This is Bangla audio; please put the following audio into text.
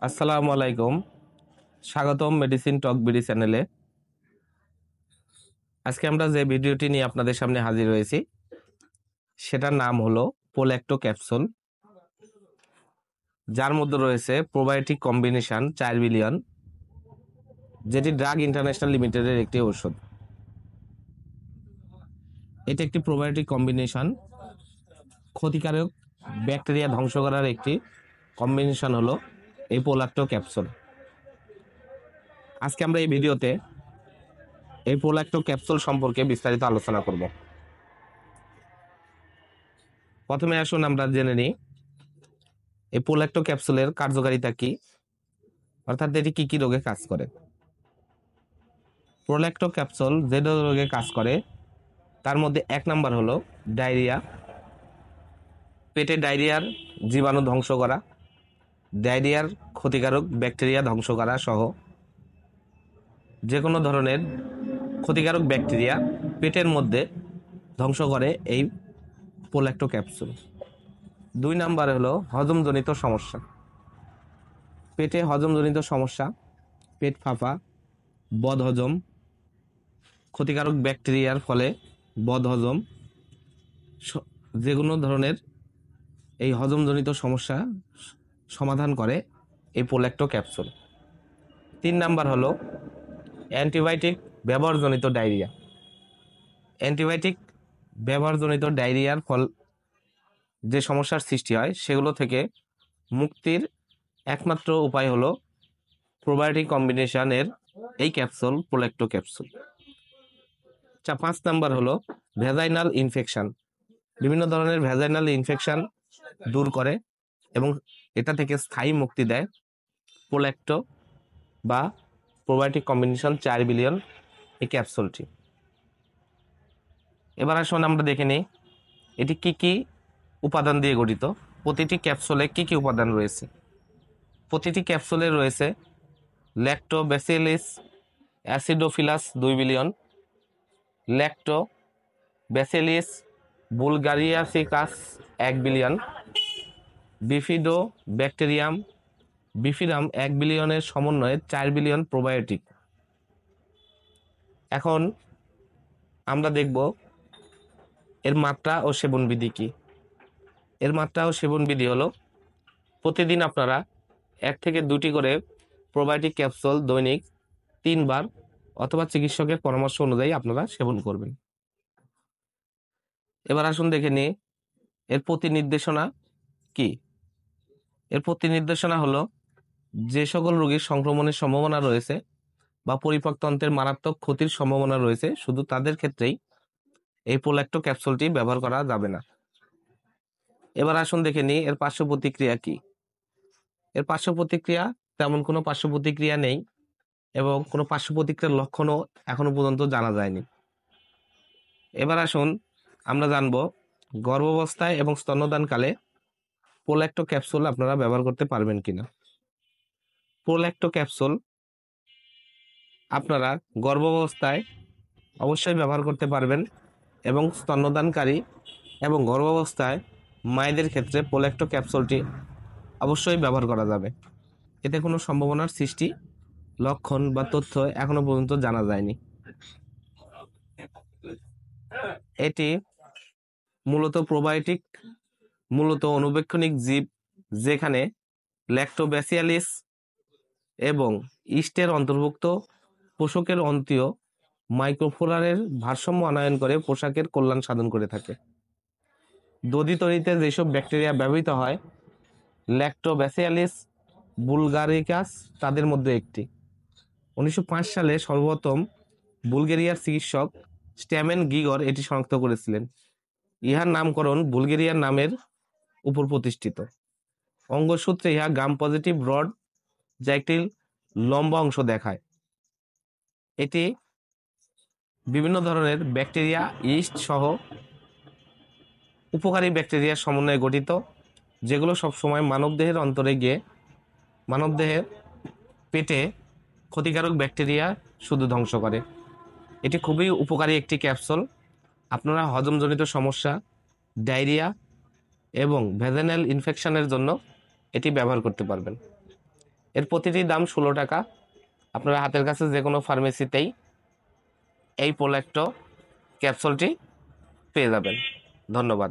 আসসালামু আলাইকুম। স্বাগতম মেডিসিন টক বিডি চ্যানেলে। আজকে আমরা যে ভিডিওটি নিয়ে আপনাদের সামনে হাজির হয়েছি সেটার নাম হলো পোল্যাক্টো ক্যাপসুল, যার মধ্যে রয়েছে প্রোবায়োটিক কম্বিনেশন 4 বিলিয়ন, যেটি ড্রাগ ইন্টারন্যাশনাল লিমিটেডের একটি ঔষধ। এটি একটি প্রোবায়োটিক কম্বিনেশন, ক্ষতিকারক ব্যাকটেরিয়া ধ্বংস করার একটি কম্বিনেশন হলো এই পোল্যাক্টো ক্যাপসুল। আজকে আমরা এই ভিডিওতে এই পোল্যাক্টো ক্যাপসুল সম্পর্কে বিস্তারিত আলোচনা করব। প্রথমে আসুন আমরা জেনে নিই এই পোল্যাক্টো ক্যাপসুলের কার্যকারিতা কি, অর্থাৎ এটি কি কি রোগে কাজ করে। পোল্যাক্টো ক্যাপসুল যে রোগে কাজ করে তার মধ্যে 1 নাম্বার হলো ডায়রিয়া, পেটে ডায়রিয়ার জীবাণু ধ্বংস করা, ডায়রিয়ার ক্ষতিকারক ব্যাকটেরিয়া ধ্বংস করা সহ যে কোনো ধরনের ক্ষতিকারক ব্যাকটেরিয়া পেটের মধ্যে ধ্বংস করে এই পোল্যাক্টো ক্যাপসুল। 2 নাম্বার হলো হজমজনিত সমস্যা, পেটে হজমজনিত সমস্যা, পেট ফাঁপা, বদহজম, ক্ষতিকারক ব্যাকটেরিয়ার ফলে বদহজম, যে কোনো ধরনের এই হজমজনিত সমস্যা সমাধান করে এই পোল্যাক্টো ক্যাপসুল। 3 নাম্বার হলো অ্যান্টিবায়োটিক ব্যবহারজনিত ডায়রিয়া। অ্যান্টিবায়োটিক ব্যবহারজনিত ডায়রিয়ার ফল যে সমস্যার সৃষ্টি হয় সেগুলো থেকে মুক্তির একমাত্র উপায় হলো প্রোবায়োটিক কম্বিনেশনের এই ক্যাপসুল, পোল্যাক্টো ক্যাপসুল। 5 নাম্বার হলো ভ্যাজাইনাল ইনফেকশন। বিভিন্ন ধরনের ভ্যাজাইনাল ইনফেকশন দূর করে এবং এটা থেকে স্থায়ী মুক্তি দেয় পোল্যাক্টো বা প্রোবায়োটিক কম্বিনেশন 4 বিলিয়ন এই ক্যাপসুলটি। এবার আসুন আমরা দেখে নিই এটি কি কি উপাদান দিয়ে গঠিত। প্রতিটি ক্যাপসুলে কি কি উপাদান রয়েছে। প্রতিটি ক্যাপসুলে রয়েছে ল্যাক্টোব্যাসিলিস অ্যাসিডোফিলাস 2 বিলিয়ন, ল্যাক্টোব্যাসিলিস বুলগারিয়াসিকাস 1 বিলিয়ন, বিফিডো ব্যাকটেরিয়াম বিফিরাম 1 বিলিয়নের সমন্বয়ে 4 বিলিয়ন প্রোবায়োটিক। এখন আমরা দেখব এর মাত্রা ও সেবনবিধি কি। এর মাত্রা ও সেবনবিধি হলো প্রতিদিন আপনারা 1 থেকে 2টি করে প্রোবায়োটিক ক্যাপসুল দৈনিক 3 বার অথবা চিকিৎসকের পরামর্শ অনুযায়ী আপনারা সেবন করবেন। এবার আসুন দেখে নিই এর প্রতি নির্দেশনা কি। এর প্রতি নির্দেশনা হলো যে সকল রোগীর সংক্রমণের সম্ভাবনা রয়েছে বা পরিপাকতন্ত্রের মারাত্মক ক্ষতির সম্ভাবনা রয়েছে শুধু তাদের ক্ষেত্রেই এই পোল্যাক্টো ক্যাপসুলটি ব্যবহার করা যাবে না। এবার আসুন দেখে নিই এর পার্শ্ব প্রতিক্রিয়া কি। এর পার্শ্ব প্রতিক্রিয়া তেমন কোনো পার্শ্ব প্রতিক্রিয়া নেই এবং কোনো পার্শ্ব প্রতিক্রিয়ার লক্ষণও এখনো পর্যন্ত জানা যায়নি। এবার আসুন আমরা জানব গর্ভাবস্থায় এবং স্তন্যদানকালে পোল্যাক্টো ক্যাপসুল আপনারা ব্যবহার করতে পারবেন কিনা। পোল্যাক্টো ক্যাপসুল আপনারা গর্ভাবস্থায় অবশ্যই ব্যবহার করতে পারবেন এবং স্তন্যদানকারী এবং গর্ভাবস্থায় মায়েদের ক্ষেত্রে পোল্যাক্টো ক্যাপসুলটি অবশ্যই ব্যবহার করা যাবে। এতে কোনো সম্ভাবনার সৃষ্টি, লক্ষণ বা তথ্য এখনো পর্যন্ত জানা যায়নি। এটি মূলত প্রোবায়োটিক, মূলত অনুবেক্ষণিক জীব, যেখানে ল্যাক্টোব্যাসিয়ালিস এবং ইস্টের অন্তর্ভুক্ত পোষকের অন্তীয় মাইক্রোফ্লোরার ভারসাম্য আনয়ন করে পোশাকের কল্যাণ সাধন করে থাকে। দধি তৈরিতে যেসব ব্যাকটেরিয়া ব্যবহৃত হয় ল্যাক্টোব্যাসিয়ালিস বুলগারিকাস তাদের মধ্যে একটি। 1905 সালে সর্বপ্রথম বুলগেরিয়ার চিকিৎসক স্ট্যামেন গিগর এটি শনাক্ত করেছিলেন। ইহার নামকরণ বুলগেরিয়ার নামের উপর প্রতিষ্ঠিত। অঙ্গসূত্রে ইহা গ্রাম পজিটিভ রড, যা একটি লম্বা অংশ দেখায়। এটি বিভিন্ন ধরনের ব্যাকটেরিয়া, ইস্ট সহ উপকারী ব্যাকটেরিয়ার সমন্বয়ে গঠিত, যেগুলো সবসময় মানবদেহের অন্তরে গিয়ে মানবদেহের পেটে ক্ষতিকারক ব্যাকটেরিয়া শুধু ধ্বংস করে। এটি খুবই উপকারী একটি ক্যাপসুল। আপনারা হজমজনিত সমস্যা, ডায়রিয়া এবং ভ্যাজাইনাল ইনফেকশনের জন্য এটি ব্যবহার করতে পারবেন। এর প্রতিটি দাম 16 টাকা। আপনারা হাতের কাছে যে কোনো ফার্মেসিতেই এই পোল্যাক্টো ক্যাপসুলটি পেয়ে যাবেন। ধন্যবাদ।